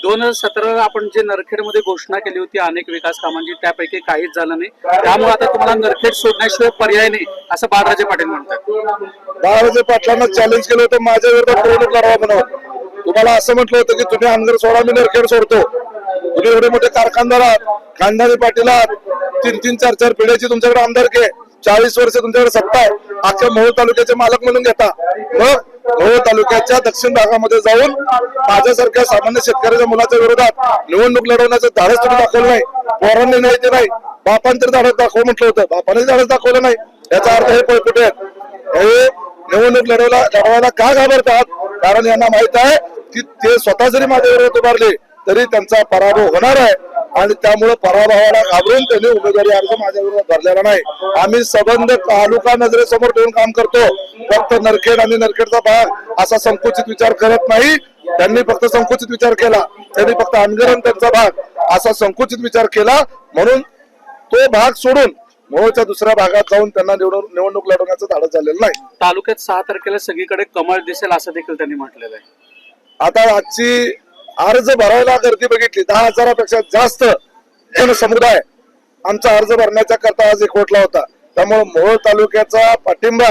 2017 आपण जे नरखेडमध्ये घोषणा केली होती अनेक विकास कामांची, त्यापैकी काहीच झालं नाही. त्यामुळे आता तुम्हाला नरखेड सोडण्याशिवाय पर्याय नाही असं बाळराजे पाटील म्हणतात. बाळराजे पाटलांना चॅलेंज केलं होतं माझ्या विरोधात निवडणूक लढवा म्हणून. तुम्हाला असं म्हटलं होतं की तुम्ही अनगर सोडा, मी नरखेड सोडतो. तुम्ही एवढे मोठे कारखानदार आहात, खानदानी पाटील आहात, 3-3, 4-4 पिढ्याची तुमच्याकडे आमदारकी आहे, 40 वर्ष तुमच्याकडे सत्ता आहे, अख्ख्या मोहोळ तालुक्याचे मालक म्हणून घेता. मग मोहोळ तालुक्याच्या दक्षिण भागामध्ये जाऊन माझ्यासारख्या सामान्य शेतकऱ्याच्या मुलाच्या विरोधात निवडणूक लढवण्याचं धाडस तुम्ही दाखवलं नाही. पोरांनी नाही ते नाही, बापान तर धाडस दाखव म्हटलं होतं, बापाने धाडस दाखवलं नाही. याचा अर्थ हे पळकुटे आहेत. हे निवडणूक लढवायला का घाबरतात? कारण यांना माहित आहे की ते स्वतः जरी माझ्या विरोधात उभारले तरी त्यांचा पराभव होणार आहे आणि त्यामुळे पराभवाला घाबरून त्यांनी उमेदवारी अर्ज माझ्या विरोधात भरलेला नाही. आम्ही संबंध तालुका नजरेसमोर ठेवून काम करतो. फक्त नरखेड आणि नरखेडचा भाग असा संकुचित विचार करत नाही. त्यांनी फक्त संकुचित विचार केला, त्यांनी फक्त अनगरण त्यांचा भाग असा संकुचित विचार केला, म्हणून तो भाग सोडून मोहोळच्या दुसऱ्या भागात जाऊन त्यांना निवडणूक लढवण्याचं धाडस झालेलं नाही. तालुक्यात 6 तारखेला सगळीकडे कमळ दिसेल असं देखील त्यांनी म्हटलेलं आहे. आता आजची अर्ज भरायला गर्दी बघितली, 10,000पेक्षा जास्त जनसमुदाय आमचा अर्ज भरण्याच्या करता आज एकवटला होता. त्यामुळे मोहोळ तालुक्याचा पाठिंबा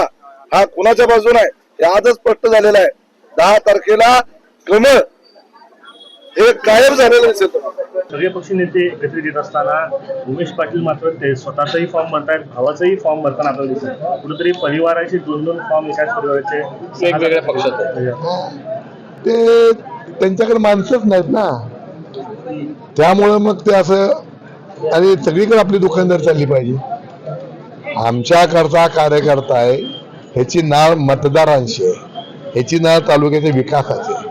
हा कुणाच्या बाजूने आहे हे आजच स्पष्ट झालेला आहे. 10 तारखेला कमळ हे कायम झालेलं दिसेल. सगळे पक्ष नेते एकत्रित येत असताना उमेश पाटील मात्र ते स्वतःचाही फॉर्म भरतायत, भावाचाही फॉर्म भरताना आपल्याला दिसत. कुठेतरी परिवाराचे 2-2 फॉर्म एकाच परिवाराचे वेगवेगळ्या पक्षात, ते त्यांच्याकडे माणसंच नाहीत ना, त्यामुळं मग ते असं. आणि सगळीकडे आपली दुकानदार चालली पाहिजे. आमच्याकरता कार्यकर्ता आहे ह्याची नाळ मतदारांशी आहे, ह्याची नाळ तालुक्याच्या विकासाची आहे.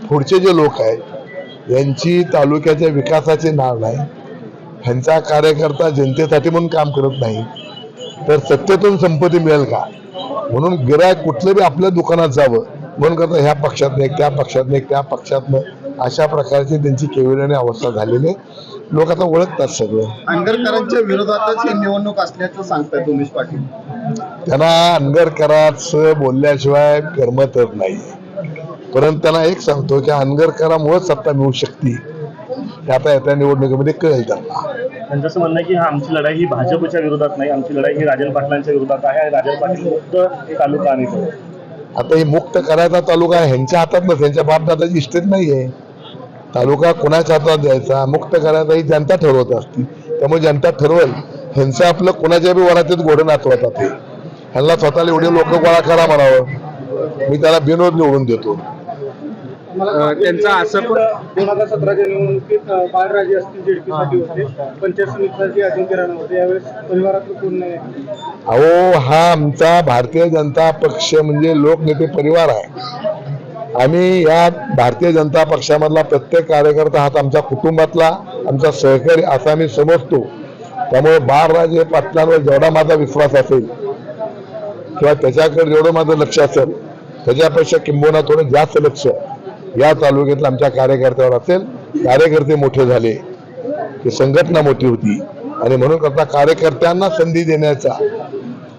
पुढचे जे लोक आहेत यांची तालुक्याच्या विकासाची नाळ नाही. ह्यांचा कार्यकर्ता जनतेसाठी म्हणून काम करत नाही तर सत्तेतून संपत्ती मिळेल का म्हणून गिरायक कुठलं बी आपल्या दुकानात जावं म्हणून करता ह्या पक्षात नाही, त्या पक्षात नाही, त्या पक्षात नाही, अशा प्रकारची त्यांची केविळाने अवस्था झालेली. लोक आता ओळखतात सगळं. अनगरकरांच्या विरोधातच ही निवडणूक असल्याचं सांगतायत उमेश पाटील. त्यांना अनगरकरांचं बोलल्याशिवाय करमतच नाही. परंतु त्यांना एक सांगतो की अनगरकरांमुळेच सत्ता मिळू शकते, हे आता येत्या निवडणुकीमध्ये कळेल त्यांना. त्यांचं असं म्हणणं आहे की आमची लढाई ही भाजपच्या विरोधात नाही, आमची लढाई ही राजन पाटलांच्या विरोधात आहे. राजन पाटील मुक्त हे तालुका आणि आता हे मुक्त करायचा तालुका ह्यांच्या हातात नसेल, त्यांच्या बापदादाची इस्टेट नाहीये. तालुका कोणाच्या हातात द्यायचा, मुक्त करायचा ही जनता ठरवत असते. त्यामुळे जनता ठरवल. ह्यांचं आपलं कोणाच्या बी वरातीत घोडं नाचवतात. हे ह्यांना स्वतःला एवढे लोक गोळा करा म्हणावं, मी त्याला बिनोद निवडून देतो. त्यांचा असं पण 2017च्या निवडणुकीत बाळराजे असतील जेडपीसाठी होते, पंचायत समितीसाठी अजिंक्य राणा होते. यावेळेस परिवारातलं कोण नाही. अहो, हा आमचा भारतीय जनता पक्ष म्हणजे लोकनेते परिवार आहे. आम्ही या भारतीय जनता पक्षामधला प्रत्येक कार्यकर्ता हा आमच्या कुटुंबातला आमचा सहकारी असा आम्ही समजतो. त्यामुळे बाळराजे पाटलांवर जेवढा माझा विश्वास असेल किंवा त्याच्याकडे जेवढं माझं लक्ष असेल त्याच्यापेक्षा किंबहुना थोडं जास्त लक्ष या तालुक्यातल्या आमच्या कार्यकर्त्यावर असेल. कार्यकर्ते मोठे झाले की संघटना मोठी होती आणि म्हणून करता कार्यकर्त्यांना संधी देण्याचा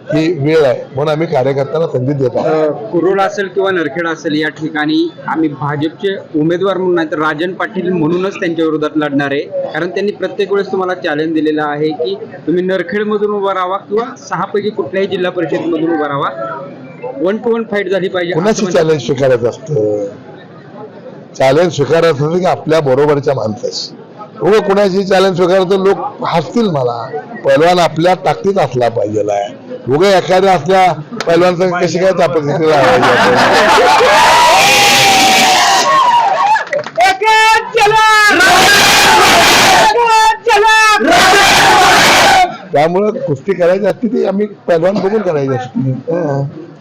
ही वेळ आहे, म्हणून आम्ही कार्यकर्त्यांना संधी देत आहोत. कुरुळ असेल किंवा नरखेड असेल या ठिकाणी आम्ही भाजपचे उमेदवार म्हणून नाही तर राजन पाटील म्हणूनच त्यांच्या विरोधात लढणार आहे. कारण त्यांनी प्रत्येक वेळेस तुम्हाला चॅलेंज दिलेलं आहे की तुम्ही नरखेडमधून उभा राहावा किंवा 6 पैकी कुठल्याही जिल्हा परिषदमधून उभा राहावा. 1-to-1 फाईट झाली पाहिजे. कुणाची चॅलेंज स्वीकारायचं असतं? चॅलेंज स्वीकारायचं असतं की आपल्या बरोबरच्या माणसाची. उभं कुणाची चॅलेंज स्वीकारायचं लोक हसतील मला. पैलवान आपल्या ताकदीत असला पाहिजे. उभे एखाद्या असल्या पैलवानचं कशी काय ताकद त्यामुळे कुस्ती करायची असते ती आम्ही पैलवान बघून करायची असते.